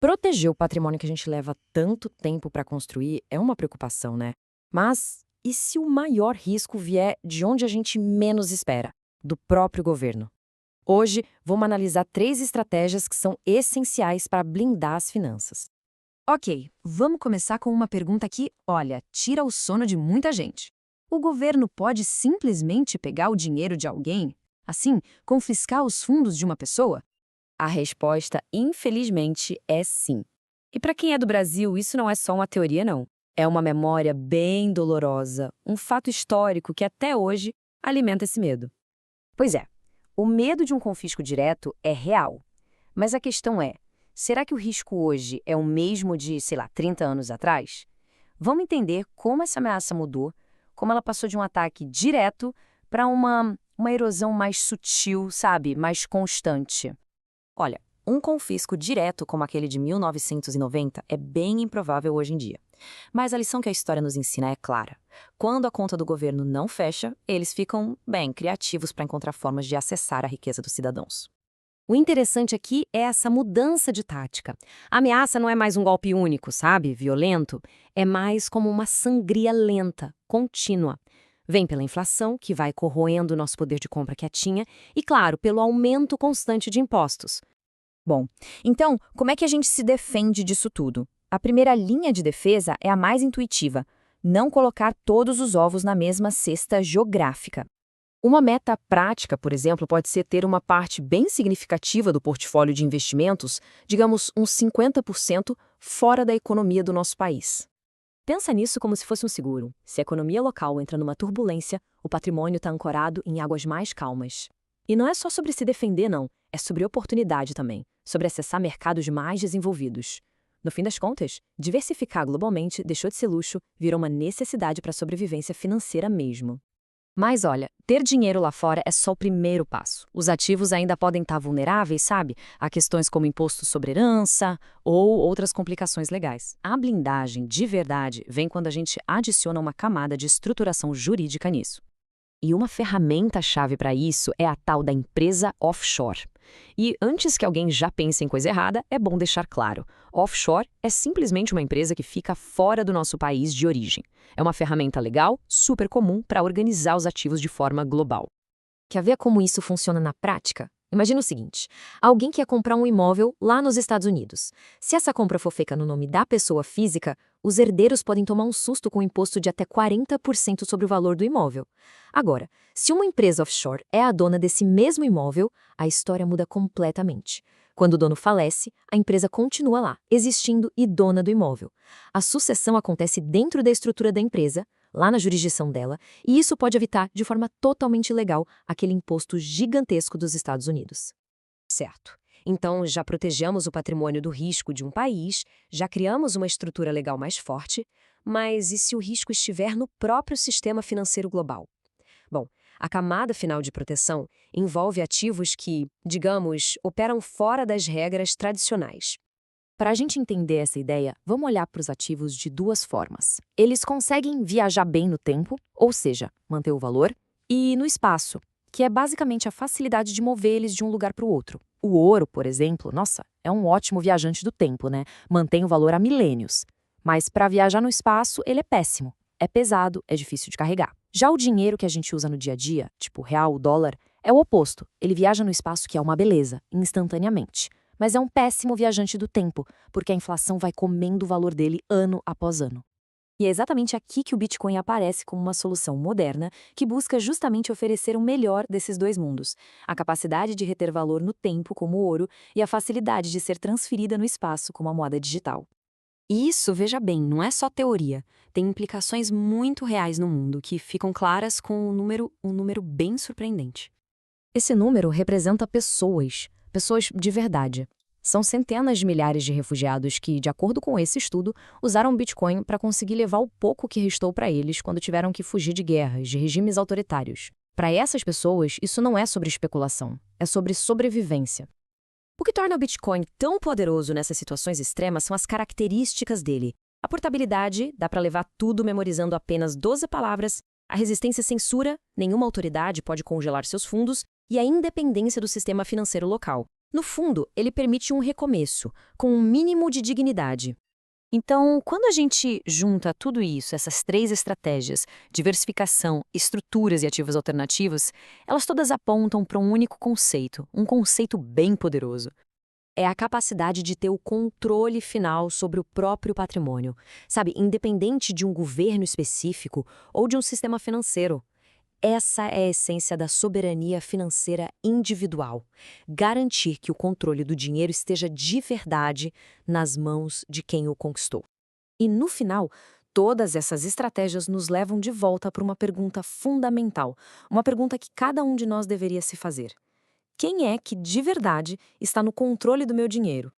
Proteger o patrimônio que a gente leva tanto tempo para construir é uma preocupação, né? Mas e se o maior risco vier de onde a gente menos espera? Do próprio governo. Hoje, vamos analisar 3 estratégias que são essenciais para blindar as finanças. Ok, vamos começar com uma pergunta que, olha, tira o sono de muita gente. O governo pode simplesmente pegar o dinheiro de alguém? Assim, confiscar os fundos de uma pessoa? A resposta, infelizmente, é sim. E para quem é do Brasil, isso não é só uma teoria, não. É uma memória bem dolorosa, um fato histórico que até hoje alimenta esse medo. Pois é, o medo de um confisco direto é real. Mas a questão é, será que o risco hoje é o mesmo de, sei lá, 30 anos atrás? Vamos entender como essa ameaça mudou, como ela passou de um ataque direto para uma erosão mais sutil, sabe, mais constante. Olha, um confisco direto como aquele de 1990 é bem improvável hoje em dia. Mas a lição que a história nos ensina é clara. Quando a conta do governo não fecha, eles ficam, bem, criativos para encontrar formas de acessar a riqueza dos cidadãos. O interessante aqui é essa mudança de tática. A ameaça não é mais um golpe único, sabe? Violento. É mais como uma sangria lenta, contínua. Vem pela inflação, que vai corroendo o nosso poder de compra quietinha, e, claro, pelo aumento constante de impostos. Bom, então, como é que a gente se defende disso tudo? A primeira linha de defesa é a mais intuitiva: não colocar todos os ovos na mesma cesta geográfica. Uma meta prática, por exemplo, pode ser ter uma parte bem significativa do portfólio de investimentos, digamos uns 50%, fora da economia do nosso país. Pensa nisso como se fosse um seguro. Se a economia local entra numa turbulência, o patrimônio está ancorado em águas mais calmas. E não é só sobre se defender, não. É sobre oportunidade também, sobre acessar mercados mais desenvolvidos. No fim das contas, diversificar globalmente deixou de ser luxo, virou uma necessidade para a sobrevivência financeira mesmo. Mas olha, ter dinheiro lá fora é só o primeiro passo. Os ativos ainda podem estar vulneráveis, sabe? A questões como imposto sobre herança ou outras complicações legais. A blindagem, de verdade, vem quando a gente adiciona uma camada de estruturação jurídica nisso. E uma ferramenta-chave para isso é a tal da empresa offshore. E antes que alguém já pense em coisa errada, é bom deixar claro: offshore é simplesmente uma empresa que fica fora do nosso país de origem. É uma ferramenta legal, super comum para organizar os ativos de forma global. Quer ver como isso funciona na prática? Imagina o seguinte: alguém quer comprar um imóvel lá nos Estados Unidos. Se essa compra for feita no nome da pessoa física, os herdeiros podem tomar um susto com um imposto de até 40% sobre o valor do imóvel. Agora, se uma empresa offshore é a dona desse mesmo imóvel, a história muda completamente. Quando o dono falece, a empresa continua lá, existindo e dona do imóvel. A sucessão acontece dentro da estrutura da empresa, lá na jurisdição dela, e isso pode evitar, de forma totalmente legal, aquele imposto gigantesco dos Estados Unidos. Certo. Então, já protegemos o patrimônio do risco de um país, já criamos uma estrutura legal mais forte, mas e se o risco estiver no próprio sistema financeiro global? Bom, a camada final de proteção envolve ativos que, digamos, operam fora das regras tradicionais. Para a gente entender essa ideia, vamos olhar para os ativos de 2 formas. Eles conseguem viajar bem no tempo, ou seja, manter o valor, e no espaço, que é basicamente a facilidade de mover eles de um lugar para o outro. O ouro, por exemplo, nossa, é um ótimo viajante do tempo, né? Mantém o valor há milênios. Mas para viajar no espaço, ele é péssimo. É pesado, é difícil de carregar. Já o dinheiro que a gente usa no dia a dia, tipo o real, o dólar, é o oposto. Ele viaja no espaço, que é uma beleza, instantaneamente. Mas é um péssimo viajante do tempo, porque a inflação vai comendo o valor dele ano após ano. E é exatamente aqui que o Bitcoin aparece como uma solução moderna que busca justamente oferecer o melhor desses dois mundos: a capacidade de reter valor no tempo, como o ouro, e a facilidade de ser transferida no espaço, como a moeda digital. E isso, veja bem, não é só teoria. Tem implicações muito reais no mundo que ficam claras com um número bem surpreendente. Esse número representa pessoas de verdade. São centenas de milhares de refugiados que, de acordo com esse estudo, usaram Bitcoin para conseguir levar o pouco que restou para eles quando tiveram que fugir de guerras, de regimes autoritários. Para essas pessoas, isso não é sobre especulação, é sobre sobrevivência. O que torna o Bitcoin tão poderoso nessas situações extremas são as características dele. A portabilidade, dá para levar tudo memorizando apenas 12 palavras, a resistência à censura, nenhuma autoridade pode congelar seus fundos, e a independência do sistema financeiro local. No fundo, ele permite um recomeço, com um mínimo de dignidade. Então, quando a gente junta tudo isso, essas três estratégias, diversificação, estruturas e ativos alternativos, elas todas apontam para um único conceito, um conceito bem poderoso. É a capacidade de ter o controle final sobre o próprio patrimônio, sabe, independente de um governo específico ou de um sistema financeiro. Essa é a essência da soberania financeira individual. Garantir que o controle do dinheiro esteja de verdade nas mãos de quem o conquistou. E no final, todas essas estratégias nos levam de volta para uma pergunta fundamental, uma pergunta que cada um de nós deveria se fazer. Quem é que de verdade está no controle do meu dinheiro?